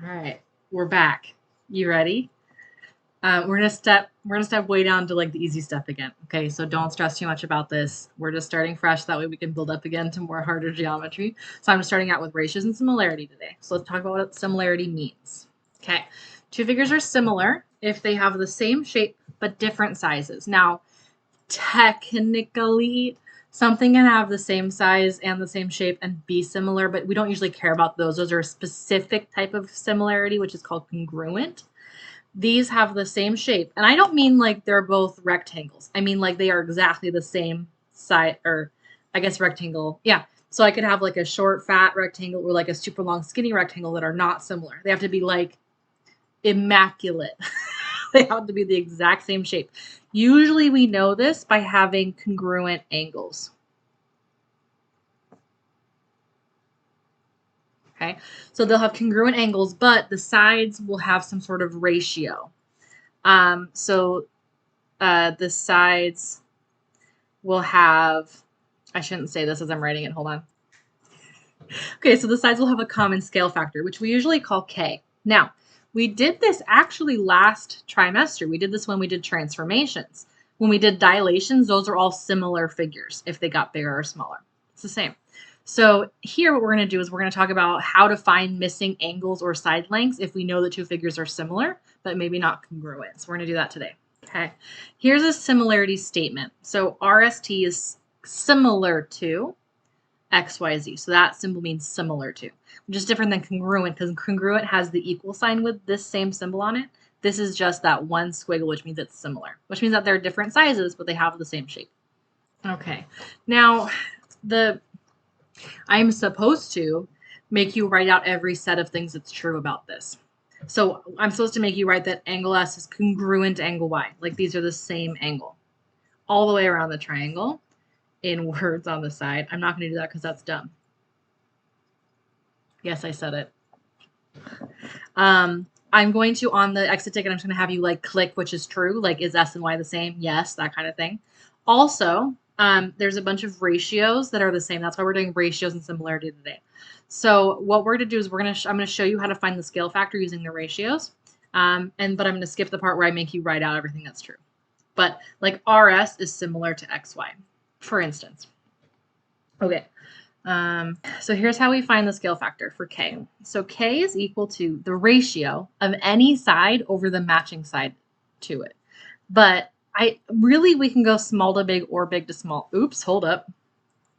All right, we're back. You ready? We're gonna step way down to like the easy stuff again. Okay, so don't stress too much about this. We're just starting fresh. That way we can build up again to more harder geometry. So I'm starting out with ratios and similarity today. So let's talk about what similarity means. Okay, two figures are similar if they have the same shape but different sizes. Now, technically, something can have the same size and the same shape and be similar, but we don't usually care about those. Those are a specific type of similarity, which is called congruent. These have the same shape. And I don't mean like they're both rectangles. I mean like they are exactly the same size, or I guess rectangle. Yeah. So I could have like a short, fat rectangle or like a super long, skinny rectangle that are not similar. They have to be like immaculate. They have to be the exact same shape. Usually we know this by having congruent angles. Okay. So they'll have congruent angles, but the sides will have some sort of ratio. So the sides will have, I shouldn't say this as I'm writing it, hold on. Okay, so the sides will have a common scale factor, which we usually call K. Now, we did this actually last trimester. We did this when we did transformations. When we did dilations, those are all similar figures if they got bigger or smaller. It's the same. So here what we're going to do is we're going to talk about how to find missing angles or side lengths if we know the two figures are similar, but maybe not congruent. So we're going to do that today. Okay, here's a similarity statement. So RST is similar to XYZ. So that symbol means similar to, which is different than congruent because congruent has the equal sign with this same symbol on it. This is just that one squiggle, which means it's similar, which means that they're different sizes, but they have the same shape. Okay, now I'm supposed to make you write out every set of things that's true about this. So I'm supposed to make you write that angle S is congruent to angle Y. Like these are the same angle all the way around the triangle in words on the side. I'm not going to do that because that's dumb. Yes, I said it. I'm going to, on the exit ticket, I'm just going to have you like click which is true. Like, is S and Y the same? Yes, that kind of thing. Also, there's a bunch of ratios that are the same. That's why we're doing ratios and similarity today. So what we're going to do is I'm going to show you how to find the scale factor using the ratios. But I'm going to skip the part where I make you write out everything that's true. But like RS is similar to XY, for instance. Okay. So here's how we find the scale factor for K. So K is equal to the ratio of any side over the matching side to it. But we can go small to big or big to small. Oops, hold up.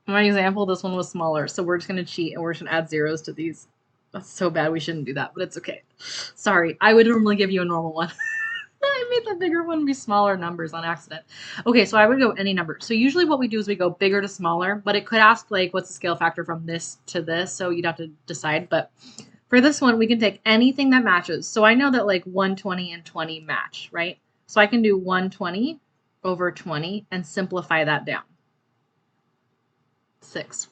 My example, this one was smaller. So we're just going to cheat and we're just going to add zeros to these. That's so bad. We shouldn't do that, but it's okay. Sorry. I would normally give you a normal one. I made the bigger one be smaller numbers on accident. Okay, so I would go any number. So usually what we do is we go bigger to smaller, but it could ask like what's the scale factor from this to this, so you'd have to decide. But for this one, we can take anything that matches. So I know that like 120 and 20 match, right? So I can do 120 over 20 and simplify that down. 6.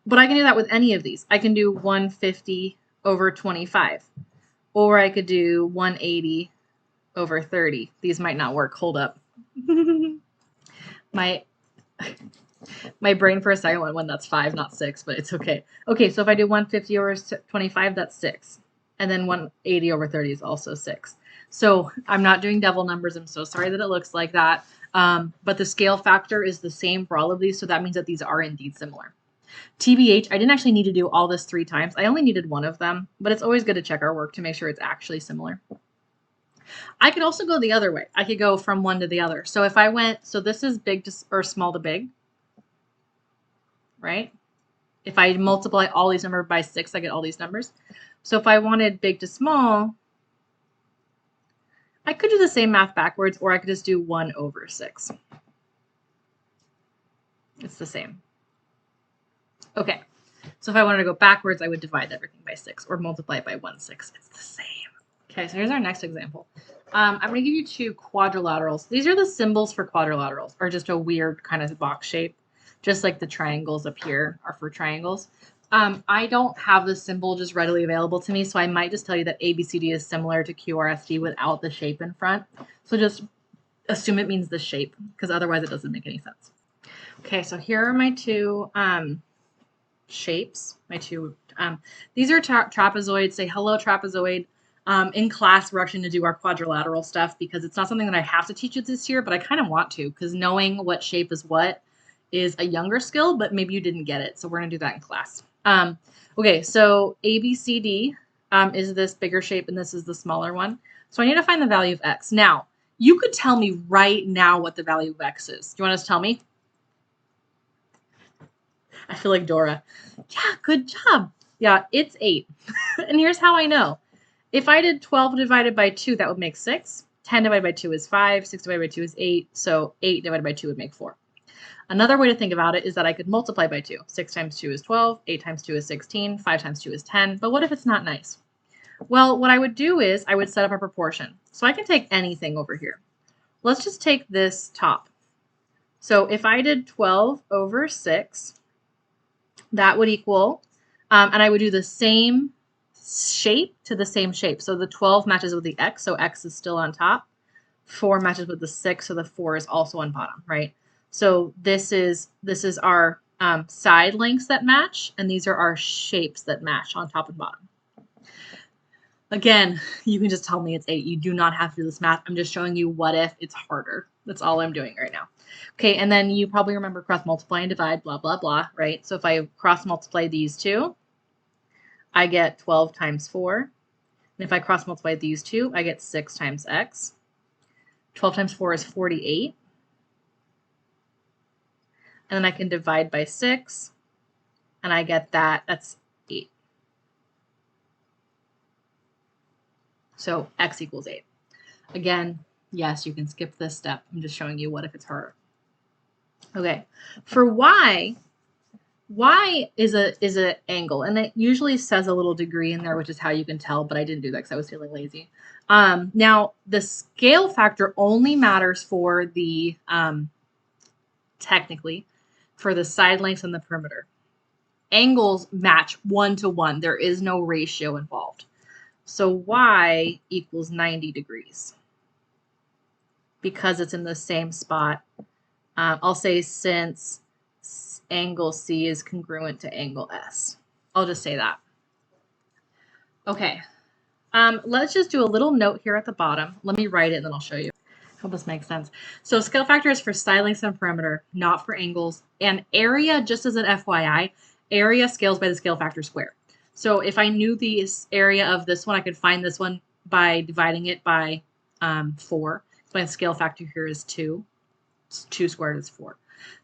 But I can do that with any of these. I can do 150 over 25. Or I could do 180 over 30. These might not work. Hold up. my brain for a second went when that's 5, not 6, but it's okay. Okay, so if I do 150 over 25, that's 6. And then 180 over 30 is also 6. So I'm not doing devil numbers. I'm so sorry that it looks like that. But the scale factor is the same for all of these, so that means that these are indeed similar. TBH, I didn't actually need to do all this 3 times. I only needed one of them, but it's always good to check our work to make sure it's actually similar. I could also go the other way. I could go from one to the other. So if I went, so this is big to, or small to big, right? If I multiply all these numbers by 6, I get all these numbers. So if I wanted big to small, I could do the same math backwards, or I could just do 1 over 6. It's the same. Okay. So if I wanted to go backwards, I would divide everything by 6 or multiply it by 1/6. It's the same. Okay, so here's our next example. I'm going to give you 2 quadrilaterals. These are the symbols for quadrilaterals, or just a weird kind of box shape, just like the triangles up here are for triangles. I don't have the symbol just readily available to me, so I might just tell you that ABCD is similar to QRST without the shape in front. So just assume it means the shape, because otherwise it doesn't make any sense. Okay, so here are my 2 shapes, these are trapezoids. Say hello, trapezoid. In class, we're actually going to do our quadrilateral stuff because it's not something that I have to teach you this year, but I kind of want to because knowing what shape is what is a younger skill, but maybe you didn't get it. So we're going to do that in class. Okay, so ABCD is this bigger shape and this is the smaller one. So I need to find the value of x. Now, you could tell me right now what the value of x is. Do you want to tell me? I feel like Dora. Yeah, good job. Yeah, it's 8. And here's how I know. If I did 12 divided by 2, that would make 6. 10 divided by 2 is 5. 6 divided by 2 is 8. So 8 divided by 2 would make 4. Another way to think about it is that I could multiply by 2. 6 times 2 is 12. 8 times 2 is 16. 5 times 2 is 10. But what if it's not nice? Well, what I would do is I would set up a proportion. So I can take anything over here. Let's just take this top. So if I did 12 over 6, that would equal, and I would do the same shape to the same shape. So the 12 matches with the x, so x is still on top. 4 matches with the 6, so the 4 is also on bottom, right? So this is our side lengths that match, and these are our shapes that match on top and bottom. Again, you can just tell me it's 8. You do not have to do this math. I'm just showing you what if it's harder. That's all I'm doing right now. Okay, and then you probably remember cross multiply and divide, blah, blah, blah, right? So if I cross multiply these two, I get 12 times 4. And if I cross multiply these two, I get 6 times x. 12 times 4 is 48. And then I can divide by 6, and I get that. That's 8. So x equals 8. Again, yes, you can skip this step. I'm just showing you what if it's harder. Okay, for y is an angle, and it usually says a little degree in there, which is how you can tell, but I didn't do that because I was feeling lazy. Now, the scale factor only matters for the, technically, for the side lengths and the perimeter. Angles match 1 to 1. There is no ratio involved. So y equals 90 degrees because it's in the same spot. I'll say since angle C is congruent to angle S. I'll just say that. Okay. Let's just do a little note here at the bottom. Let me write it and then I'll show you. Hope this makes sense. So scale factor is for side lengths and perimeter, not for angles. And area, just as an FYI, area scales by the scale factor squared. So if I knew the area of this one, I could find this one by dividing it by 4. So my scale factor here is 2. 2 squared is 4.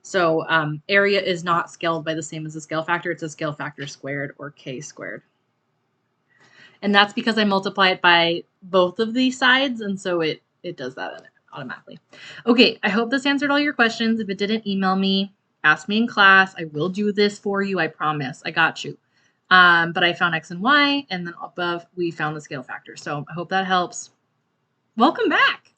So area is not scaled by the same as the scale factor. It's a scale factor squared, or k squared. And that's because I multiply it by both of these sides, and so it does that automatically. Okay, I hope this answered all your questions. If it didn't, email me, ask me in class. I will do this for you, I promise. I got you. But I found x and y, and then above we found the scale factor. So I hope that helps. Welcome back.